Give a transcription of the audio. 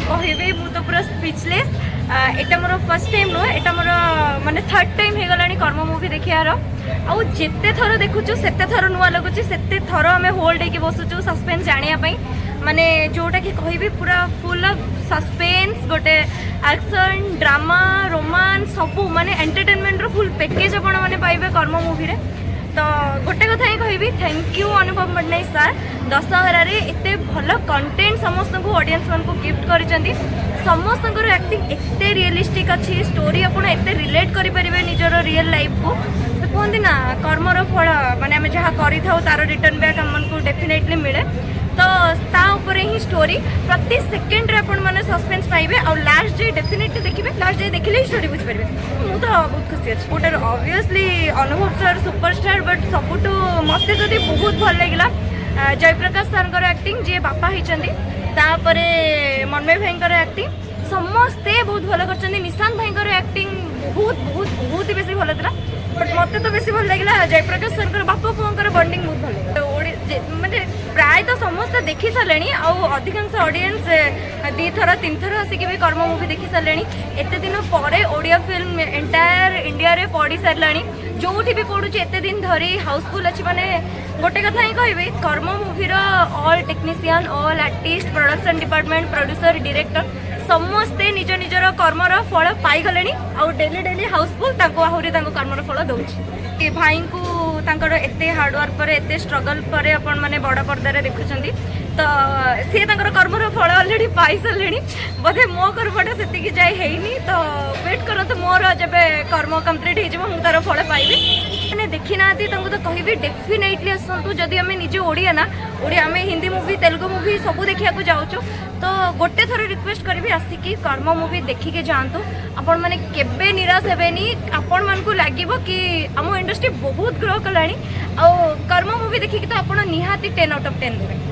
कहबी मु तो पूरा स्पीचलेस। एटा मोर फर्स्ट टाइम नुह, एटा मोर माने थर्ड टाइम हो गलानी कर्म मूवी देखियार। आउ जेते थर देखुचु सेते थर नुआ लगुच, सेते थर आमे होल्ड होके बसुचु सस्पेंस जानिया पई। माने जोटा कि कहबी पूरा फुल ऑफ सस्पेंस, गोटे एक्शन ड्रामा रोमांस सबू माने एंटरटेनमेंट रो फुल पैकेज आपण माने पाइबे कर्म मूवी रे। तो गोटे कथा ही कहबी, थैंक यू अनुभव पट्टनायक सर। दशहरा रे एते भल कंटेंट समस्त को ऑडियंस मान को गिफ्ट करिसेंती। समस्त एक्टिंग एते रियलिस्टिक अच्छी, स्टोरी आपण एते रिलेट करि परिबे निजर रियल लाइफ को। तो कहते ना कर्मर फल माने आम जहाँ करि थाउ तार रिटर्न बैक हमको डेफिनेटली मिले। तो ता ऊपर ही स्टोरी प्रति सेकेंड रे आपण माने सस्पेंस पाइबे और लास्ट जे डेफिनेटली देखिबे। लास्ट जे देखिले स्टोरी बुझ पारिबे। मु तो बहुत खुशी अछि। गोटे ऑब्वियसली अनुभव सर सुपरस्टार, बट सबुठु मते जदी बहुत भल लागला जयप्रकाश सर एक्टिंग जे बापा होइचंदी, तापरे मनमय भाईंकर एक्टिंग समस्ते बहुत भल करचंदी। निशांत भाईंकर एक्टिंग बहुत बहुत बहुत ही बेसी भल थिला, बट मते तो बेसी भल लागला जयप्रकाश सर बापा पुओंकर बॉन्डिंग बहुत भल। माने प्राय तो समस्त देखी सारे अधिकांश ऑडियंस 2 थर 3 थर आसिक भी कर्म मूवी देखी सारे। एत दिन पर ओडिया फिल्म एंटायर इंडिया रे पड़ी सारा, जो भी पड़ू एत दिन धरी हाउसफुल अच्छी। माने गोटे कथा ही कहबी, कर्म मूवीर all technician all artist production department producer director समस्ते निज निजर कर्मर फल पाईगले और डेली डेली हाउसफुल आहरी कर्मर फल दौर। भाई को तांकर एते हार्डवर्क पर एते स्ट्रगल पर अपन माने बड़ पर्दार देखुचंती, तो सी तांकर कर्मर फल ऑलरेडी पाई सारे। बोधे मो कर्मटा से जाए हैनी, तो वेट करत मोर जब कर्म कंप्लीट हो तार फल पाइबी। मैंने देखी ना तो कहबी डेफिनेटली आसतु। जदि आम निजे ओडिया ना ओडिया आम हिंदी मूवी तेलुगु मूवी सब देखा जाऊँ, तो गोटे थर रिक्वेस्ट करी आसिकी कर्म मूवी देखिके जातु। आपण मैंने केबे निराश हेबेनी, आपण मान को लागिबो कि आम इंडस्ट्री बहुत ग्रो कलानी। आ कर्म मूवी देखिकी तो आपण निहाती 10 आउट ऑफ 10 देबे।